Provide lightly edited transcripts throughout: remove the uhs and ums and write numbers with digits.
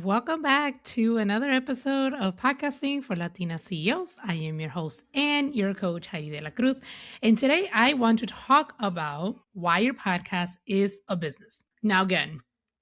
Welcome back to another episode of Podcasting for Latina CEOs. I am your host and your coach, Heidi de la Cruz. And today I want to talk about why your podcast is a business. Now, again,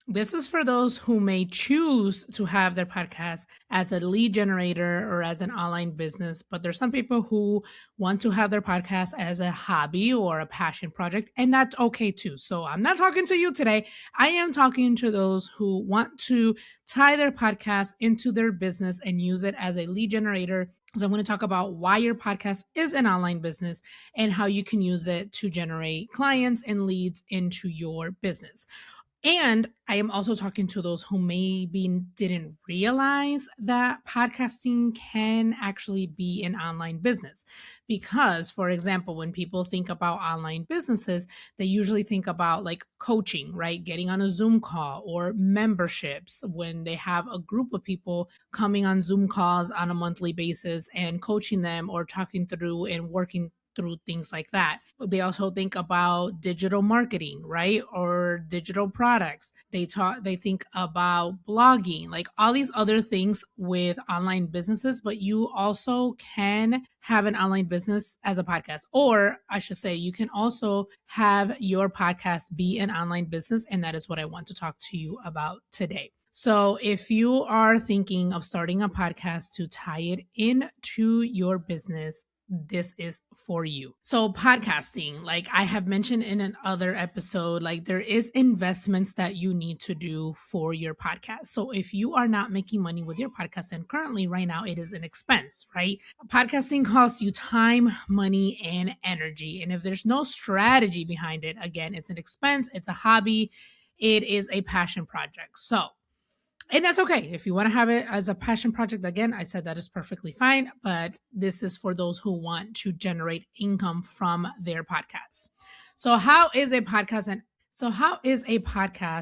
this is for those who may choose to have their podcast as a lead generator or as an online business, but there's some people who want to have their podcast as a hobby or a passion project, and that's okay too. So I'm not talking to you today. I am talking to those who want to tie their podcast into their business and use it as a lead generator. So I'm going to talk about why your podcast is an online business and how you can use it to generate clients and leads into your business. And I am also talking to those who maybe didn't realize that podcasting can actually be an online business. Because, for example, when people think about online businesses, they usually think about like coaching, right? Getting on a Zoom call or memberships when they have a group of people coming on Zoom calls on a monthly basis and coaching them or talking through and working through things like that. They also think about digital marketing, right? Or digital products. They think about blogging, like all these other things with online businesses, but you also can have an online business as a podcast. Or I should say, you can also have your podcast be an online business. And that is what I want to talk to you about today. So, if you are thinking of starting a podcast to tie it into your business, this is for you. So podcasting, like I have mentioned in another episode, like there is investments that you need to do for your podcast. So if you are not making money with your podcast, and currently right now it is an expense, right? Podcasting costs you time, money, and energy. And if there's no strategy behind it, again, it's an expense, it's a hobby, it is a passion project. So and that's okay. If you want to have it as a passion project, again, I said that is perfectly fine. But this is for those who want to generate income from their podcasts. So, how is a podcast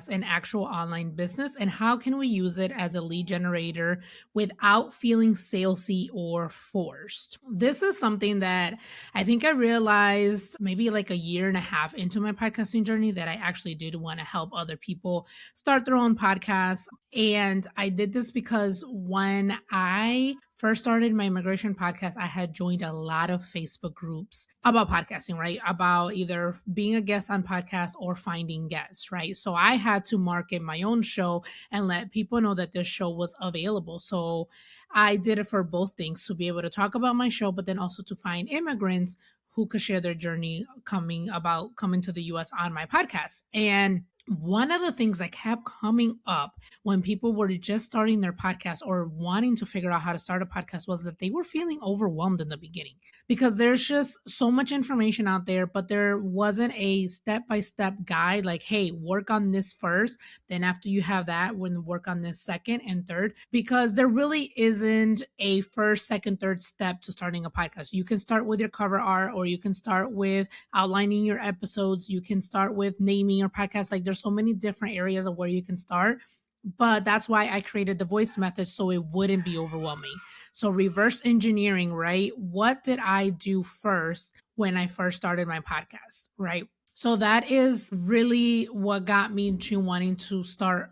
an actual online business, and how can we use it as a lead generator without feeling salesy or forced? This is something that I think I realized maybe like a year and a half into my podcasting journey that I actually did want to help other people start their own podcasts. And I did this because when I first started my immigration podcast, I had joined a lot of Facebook groups about podcasting, right? About either being a guest on podcasts or finding guests, right? So I had to market my own show and let people know that this show was available. So I did it for both things, to be able to talk about my show, but then also to find immigrants who could share their journey coming to the US on my podcast. And one of the things that kept coming up when people were just starting their podcast or wanting to figure out how to start a podcast was that they were feeling overwhelmed in the beginning because there's just so much information out there, but there wasn't a step-by-step guide like, hey, work on this first. Then after you have that, when work on this second and third, because there really isn't a first, second, third step to starting a podcast. You can start with your cover art, or you can start with outlining your episodes. You can start with naming your podcast. Like there's so many different areas of where you can start. But that's why I created the voice method so it wouldn't be overwhelming. So reverse engineering, right? What did I do first when I first started my podcast, right? So that is really what got me to wanting to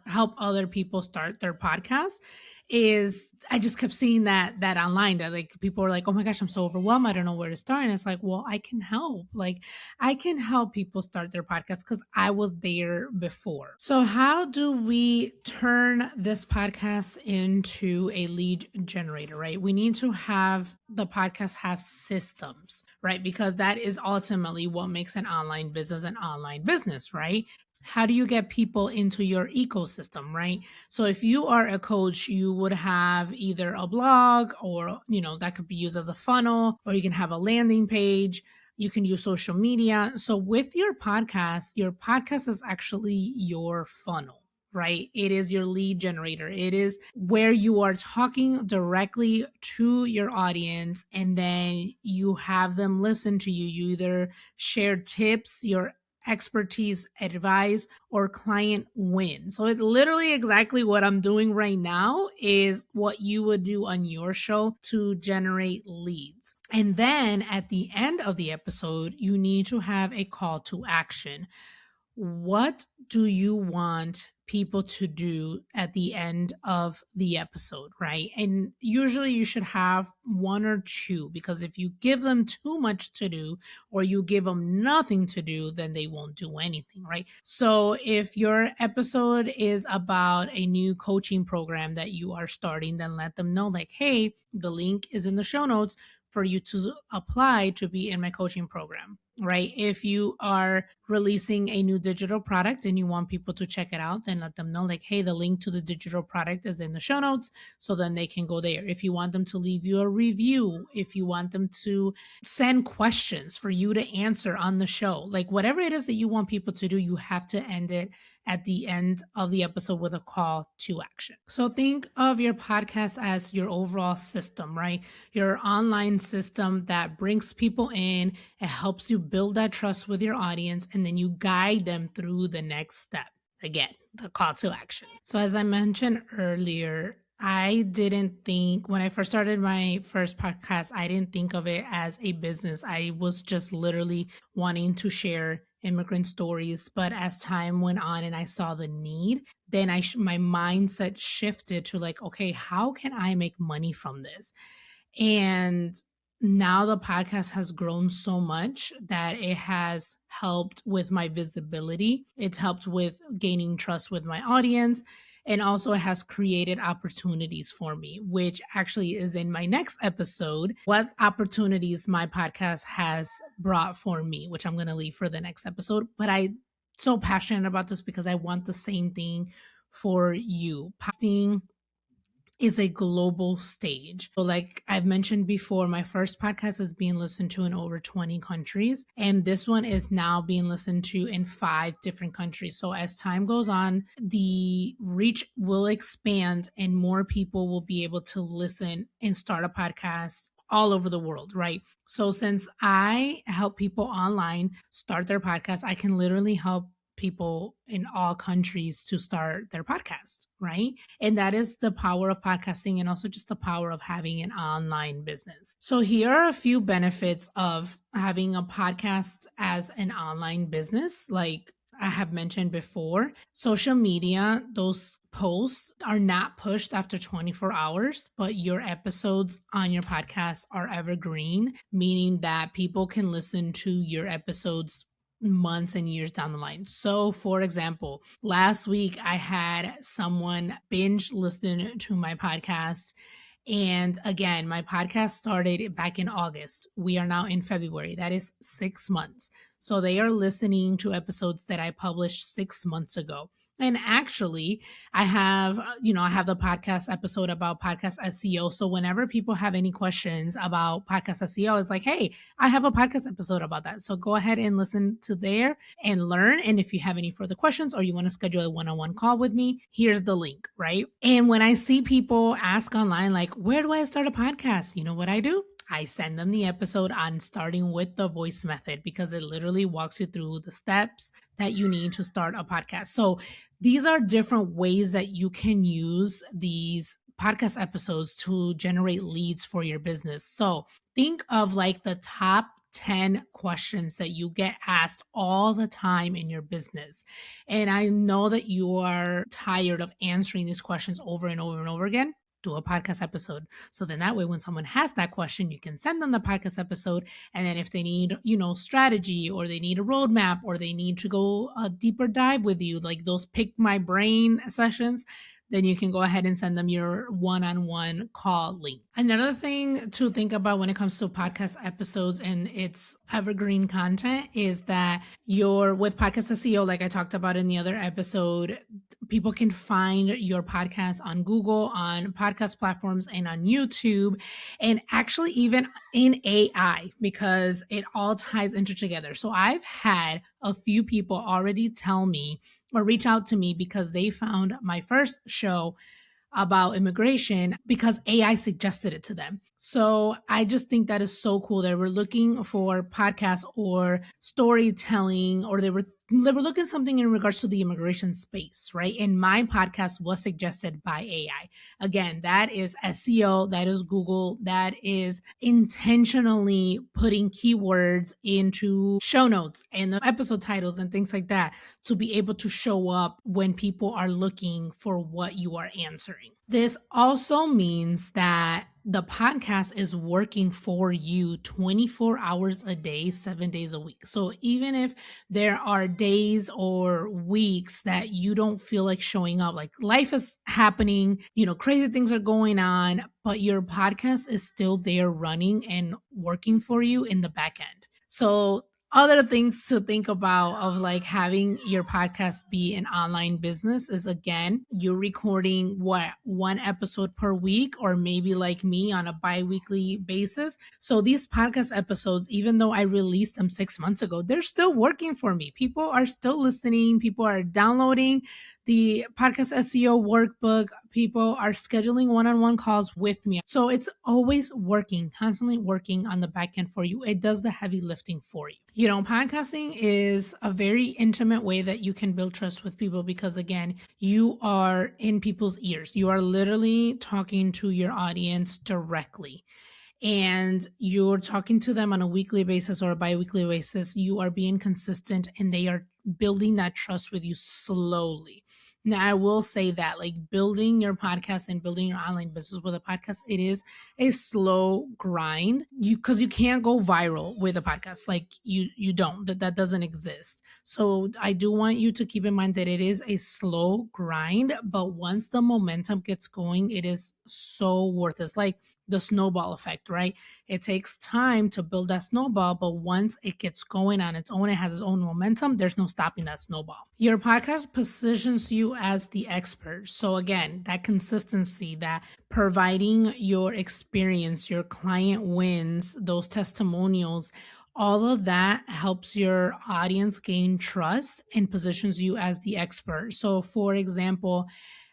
help other people start their podcast. Is I just kept seeing that online, that like people were like, oh my gosh, I'm so overwhelmed, I don't know where to start. And it's like, well, I can help. Like I can help people start their podcast because I was there before. So how do we turn this podcast into a lead generator, right? We need to have the podcast have systems, right? Because that is ultimately what makes an online business, right? How do you get people into your ecosystem, right? So if you are a coach, you would have either a blog, or, that could be used as a funnel, or you can have a landing page. You can use social media. So with your podcast is actually your funnel, right? It is your lead generator. It is where you are talking directly to your audience, and then you have them listen to you. You either share tips, your expertise, advice, or client win. So it's literally exactly what I'm doing right now is what you would do on your show to generate leads. And then at the end of the episode, you need to have a call to action. What do you want people to do at the end of the episode, right? And usually you should have one or two, because if you give them too much to do or you give them nothing to do, then they won't do anything, right? So if your episode is about a new coaching program that you are starting, then let them know, like, hey, the link is in the show notes for you to apply to be in my coaching program, right? If you are releasing a new digital product and you want people to check it out, then let them know, like, hey, the link to the digital product is in the show notes. So then they can go there. If you want them to leave you a review, if you want them to send questions for you to answer on the show, like whatever it is that you want people to do, you have to end it at the end of the episode with a call to action. So think of your podcast as your overall system, right? Your online system that brings people in, it helps you build that trust with your audience, and then you guide them through the next step. Again, the call to action. So as I mentioned earlier, I didn't think when I first started my first podcast, I didn't think of it as a business. I was just literally wanting to share immigrant stories. But as time went on and I saw the need, then my mindset shifted to like, okay, how can I make money from this? And now the podcast has grown so much that it has helped with my visibility. It's helped with gaining trust with my audience. And also, it has created opportunities for me, which actually is in my next episode. What opportunities my podcast has brought for me, which I'm going to leave for the next episode. But I'm so passionate about this because I want the same thing for you. Podcasting is a global stage. So, like I've mentioned before, my first podcast is being listened to in over 20 countries, and this one is now being listened to in 5 different countries. So, as time goes on, the reach will expand and more people will be able to listen and start a podcast all over the world, right? So, since I help people online start their podcast, I can literally help people in all countries to start their podcast, right? And that is the power of podcasting and also just the power of having an online business. So here are a few benefits of having a podcast as an online business. Like I have mentioned before, social media, those posts are not pushed after 24 hours, but your episodes on your podcast are evergreen, meaning that people can listen to your episodes months and years down the line. So, for example, last week I had someone binge listen to my podcast. And again, my podcast started back in August. We are now in February. That is 6 months. So they are listening to episodes that I published 6 months ago. And actually, I have the podcast episode about podcast SEO. So whenever people have any questions about podcast SEO, it's like, hey, I have a podcast episode about that. So go ahead and listen to there and learn. And if you have any further questions or you want to schedule a one-on-one call with me, here's the link, right? And when I see people ask online, like, where do I start a podcast? You know what I do? I send them the episode on starting with the voice method because it literally walks you through the steps that you need to start a podcast. So these are different ways that you can use these podcast episodes to generate leads for your business. So think of like the top 10 questions that you get asked all the time in your business. And I know that you are tired of answering these questions over and over and over again. Do a podcast episode. So then that way, when someone has that question, you can send them the podcast episode. And then if they need, strategy or they need a roadmap or they need to go a deeper dive with you, like those pick my brain sessions, then you can go ahead and send them your one-on-one call link. Another thing to think about when it comes to podcast episodes and its evergreen content is that with podcast SEO, like I talked about in the other episode, people can find your podcast on Google, on podcast platforms, and on YouTube, and actually even in AI, because it all ties into together. So I've had a few people already tell me or reach out to me because they found my first show about immigration because AI suggested it to them. So I just think that is so cool. They were looking for podcasts or storytelling, or they were we're looking something in regards to the immigration space, right? And my podcast was suggested by AI. Again, that is SEO, that is Google, that is intentionally putting keywords into show notes and the episode titles and things like that to be able to show up when people are looking for what you are answering. This also means that the podcast is working for you 24 hours a day, 7 days a week. So even if there are days or weeks that you don't feel like showing up, like life is happening, crazy things are going on, but your podcast is still there running and working for you in the back end. So other things to think about of like having your podcast be an online business is, again, you're recording one episode per week, or maybe like me on a bi-weekly basis. So these podcast episodes, even though I released them 6 months ago, they're still working for me. People are still listening, people are downloading the podcast SEO workbook, people are scheduling one-on-one calls with me. So it's always working, constantly working on the back end for you. It does the heavy lifting for you. Podcasting is a very intimate way that you can build trust with people because, again, you are in people's ears. You are literally talking to your audience directly, and you're talking to them on a weekly basis or a bi-weekly basis. You are being consistent and they are building that trust with you slowly. Now, I will say that like building your podcast and building your online business with a podcast, it is a slow grind. Because you can't go viral with a podcast. Like you don't. That doesn't exist. So I do want you to keep in mind that it is a slow grind, but once the momentum gets going, it is so worth it. It's like the snowball effect, right? It takes time to build that snowball, but once it gets going on its own, it has its own momentum, there's no stopping that snowball. Your podcast positions you as the expert. So again, that consistency, that providing your experience, your client wins, those testimonials, all of that helps your audience gain trust and positions you as the expert. So for example,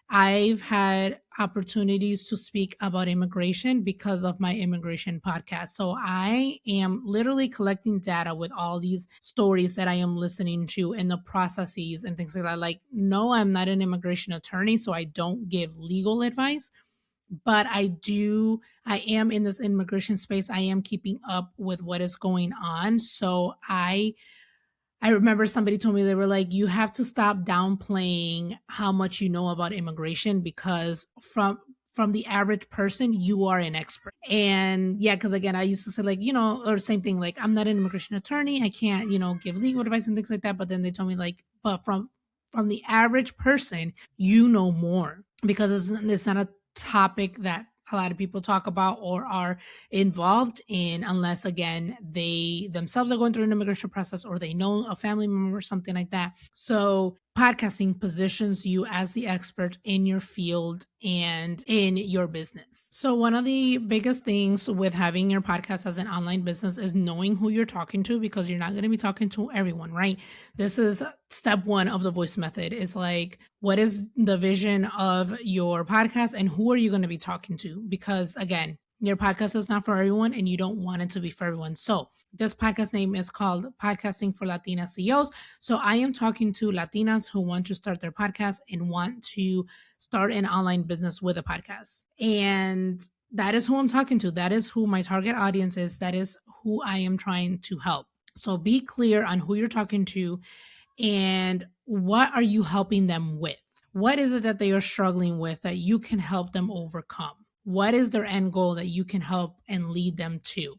I've had opportunities to speak about immigration because of my immigration podcast. So I am literally collecting data with all these stories that I am listening to and the processes and things like that. Like, no, I'm not an immigration attorney, so I don't give legal advice, but I am in this immigration space. I am keeping up with what is going on. So I remember somebody told me, they were like, you have to stop downplaying how much you know about immigration, because from the average person, you are an expert. And yeah, because again, I used to say like, or same thing, like, I'm not an immigration attorney, I can't, give legal advice and things like that. But then they told me like, but from the average person, you know more, because it's not a topic that a lot of people talk about or are involved in, unless again they themselves are going through an immigration process or they know a family member or something like that. So podcasting positions you as the expert in your field and in your business. So one of the biggest things with having your podcast as an online business is knowing who you're talking to, because you're not going to be talking to everyone, right? This is step one of the voice method, is like, what is the vision of your podcast and who are you going to be talking to? Because again, your podcast is not for everyone and you don't want it to be for everyone. So this podcast name is called Podcasting for Latina CEOs. So I am talking to Latinas who want to start their podcast and want to start an online business with a podcast. And that is who I'm talking to. That is who my target audience is. That is who I am trying to help. So be clear on who you're talking to and what are you helping them with? What is it that they are struggling with that you can help them overcome? What is their end goal that you can help and lead them to?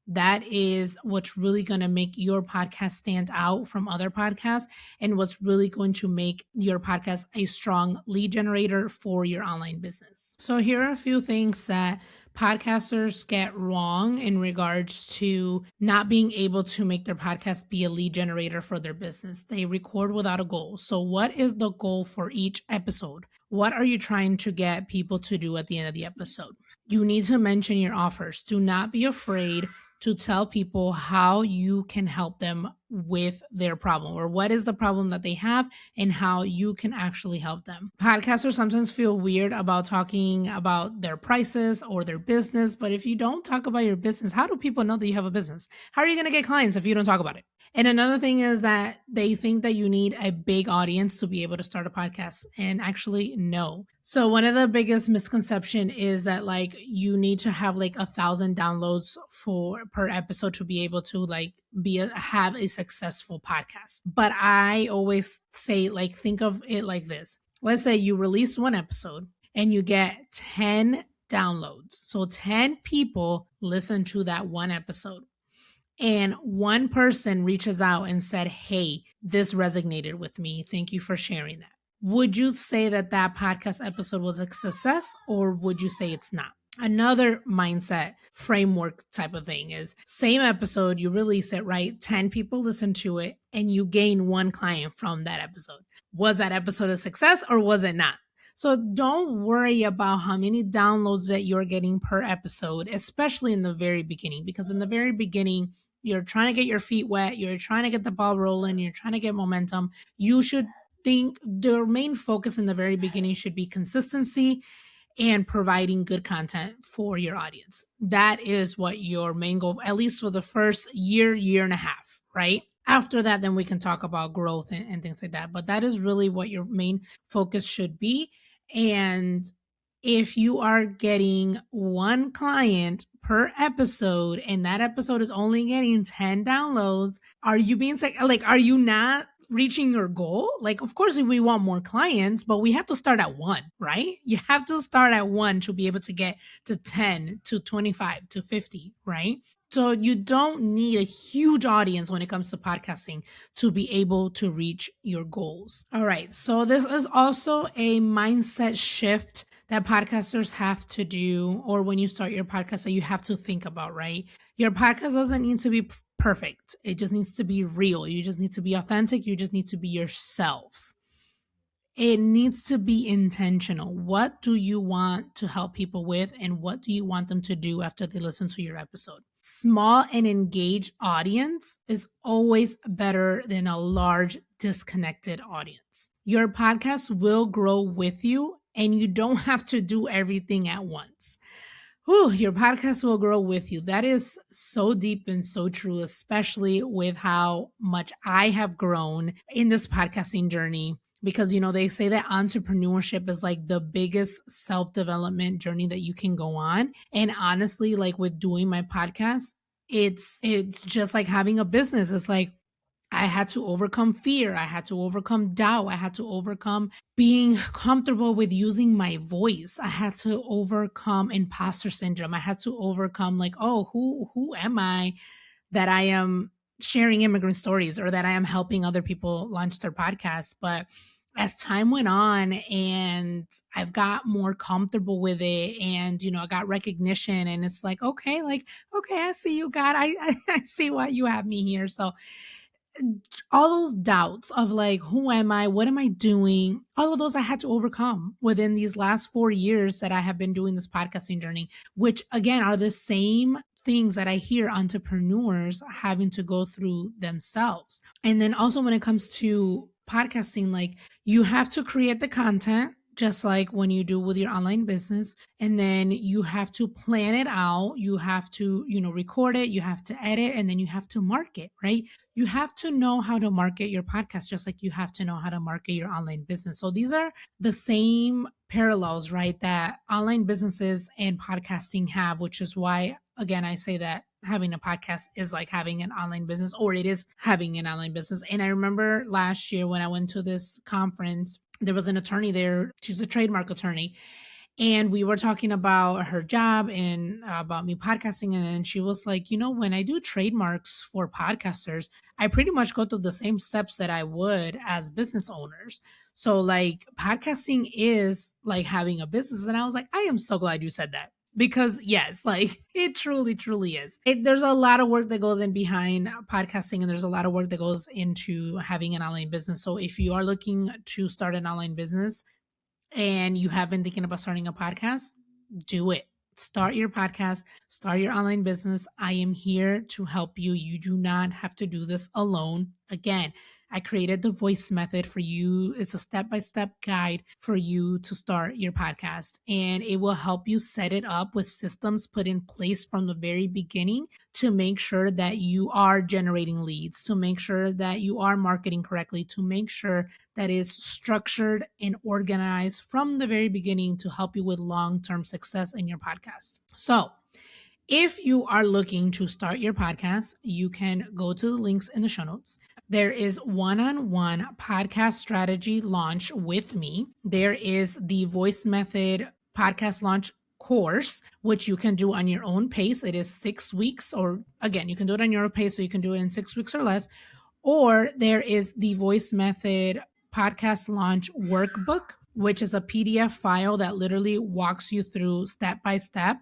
That is what's really going to make your podcast stand out from other podcasts, and what's really going to make your podcast a strong lead generator for your online business. So here are a few things that podcasters get wrong in regards to not being able to make their podcast be a lead generator for their business. They record without a goal. So what is the goal for each episode? What are you trying to get people to do at the end of the episode? You need to mention your offers. Do not be afraid to tell people how you can help them with their problem, or what is the problem that they have and how you can actually help them. Podcasters sometimes feel weird about talking about their prices or their business, but if you don't talk about your business, how do people know that you have a business? How are you going to get clients if you don't talk about it? And another thing is that they think that you need a big audience to be able to start a podcast. And actually, no. So one of the biggest misconception is that like you need to have like 1,000 downloads for per episode to be able to like have a successful podcast. But I always say like think of it like this. Let's say you release one episode and you get 10 downloads. So 10 people listen to that one episode, and one person reaches out and said, hey, this resonated with me. Thank you for sharing that. Would you say that that podcast episode was a success, or would you say it's not? Another mindset framework type of thing is same episode, you release it, right? 10 people listen to it and you gain one client from that episode. Was that episode a success or was it not? So don't worry about how many downloads that you're getting per episode, especially in the very beginning, because in the very beginning, you're trying to get your feet wet, you're trying to get the ball rolling, you're trying to get momentum. You should think the main focus in the very beginning should be consistency and providing good content for your audience. That is what your main goal, at least for the first year and a half, right? After that, then we can talk about growth and things like that. But that is really what your main focus should be. And if you are getting one client per episode and that episode is only getting 10 downloads, are you being like, are you not reaching your goal? Like, of course, we want more clients, but we have to start at one, right? You have to start at one to be able to get to 10 to 25 to 50, right? So you don't need a huge audience when it comes to podcasting to be able to reach your goals. All right. So this is also a mindset shift that podcasters have to do, or when you start your podcast that you have to think about, right? Your podcast doesn't need to be perfect. It just needs to be real. You just need to be authentic. You just need to be yourself. It needs to be intentional. What do you want to help people with, and what do you want them to do after they listen to your episode? Small and engaged audience is always better than a large disconnected audience. Your podcast will grow with you, and you don't have to do everything at once. Your podcast will grow with you. That is so deep and so true, especially with how much I have grown in this podcasting journey. Because, they say that entrepreneurship is like the biggest self-development journey that you can go on. And honestly, like with doing my podcast, it's just like having a business. It's like I had to overcome fear. I had to overcome doubt. I had to overcome being comfortable with using my voice. I had to overcome imposter syndrome. I had to overcome like, oh, who am I that I am sharing immigrant stories, or that I am helping other people launch their podcasts. But as time went on and I've got more comfortable with it, and I got recognition, and it's like, okay, I see you, God. I see why you have me here. So all those doubts of like, who am I? What am I doing? All of those I had to overcome within these last 4 years that I have been doing this podcasting journey, which again are the same things that I hear entrepreneurs having to go through themselves. And then also when it comes to podcasting, like you have to create the content just like when you do with your online business. And then you have to plan it out. You have to, record it, you have to edit, and then you have to market, right? You have to know how to market your podcast, just like you have to know how to market your online business. So these are the same parallels, right? That online businesses and podcasting have, which is why, again, I say that having a podcast is like having an online business, or it is having an online business. And I remember last year when I went to this conference, there was an attorney there. She's a trademark attorney. And we were talking about her job and about me podcasting. And then she was like, when I do trademarks for podcasters, I pretty much go through the same steps that I would as business owners. So like podcasting is like having a business. And I was like, I am so glad you said that. Because yes, like it truly, truly is. There's a lot of work that goes in behind podcasting, and there's a lot of work that goes into having an online business. So if you are looking to start an online business and you have been thinking about starting a podcast, do it. start your podcast, start your online business. I am here to help you. You do not have to do this alone. Again, I created the voice method for you. It's a step by step guide for you to start your podcast, and it will help you set it up with systems put in place from the very beginning to make sure that you are generating leads, to make sure that you are marketing correctly, to make sure that is structured and organized from the very beginning to help you with long term success in your podcast. So, if you are looking to start your podcast, you can go to the links in the show notes. There is one-on-one podcast strategy launch with me. There is the voice method podcast launch course, which you can do on your own pace. It is 6 weeks, or again, you can do it on your own pace, so you can do it in 6 weeks or less. Or there is the voice method podcast launch workbook, which is a PDF file that literally walks you through step by step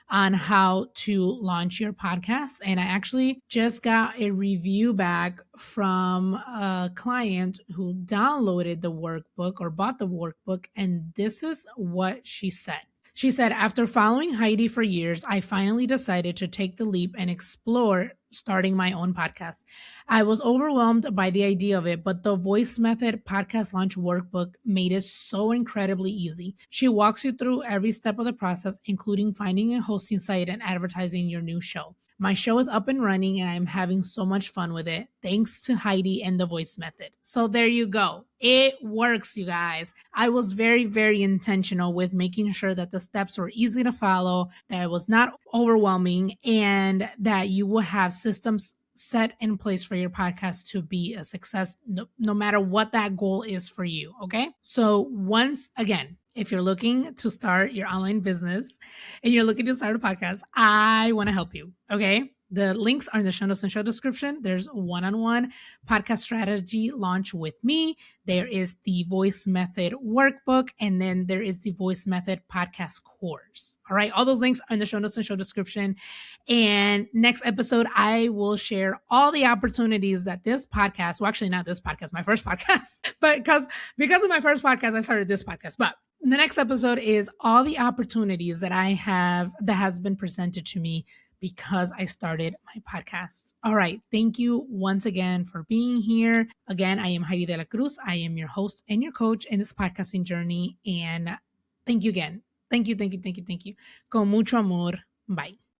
on how to launch your podcast. And I actually just got a review back from a client who downloaded the workbook or bought the workbook. And this is what she said. She said, after following Heidi for years, I finally decided to take the leap and explore starting my own podcast. I was overwhelmed by the idea of it, but the Voice Method podcast launch workbook made it so incredibly easy. She walks you through every step of the process, including finding a hosting site and advertising your new show. My show is up and running and I'm having so much fun with it. Thanks to Heidi and the Voice Method. So there you go. It works, you guys. I was very, very intentional with making sure that the steps were easy to follow, that it was not overwhelming, and that you will have systems set in place for your podcast to be a success, no matter what that goal is for you. Okay. So once again, if you're looking to start your online business and you're looking to start a podcast, I want to help you. Okay. The links are in the show notes and show description. There's one-on-one podcast strategy launch with me. There is the Voice Method workbook, and then there is the Voice Method podcast course. All right. All those links are in the show notes and show description. And next episode, I will share all the opportunities that this podcast, well, actually not this podcast, my first podcast, but because of my first podcast, I started this podcast. But the next episode is all the opportunities that I have that has been presented to me because I started my podcast. All right. Thank you once again for being here. Again, I am Heidi de la Cruz. I am your host and your coach in this podcasting journey. And thank you again. Thank you. Con mucho amor. Bye.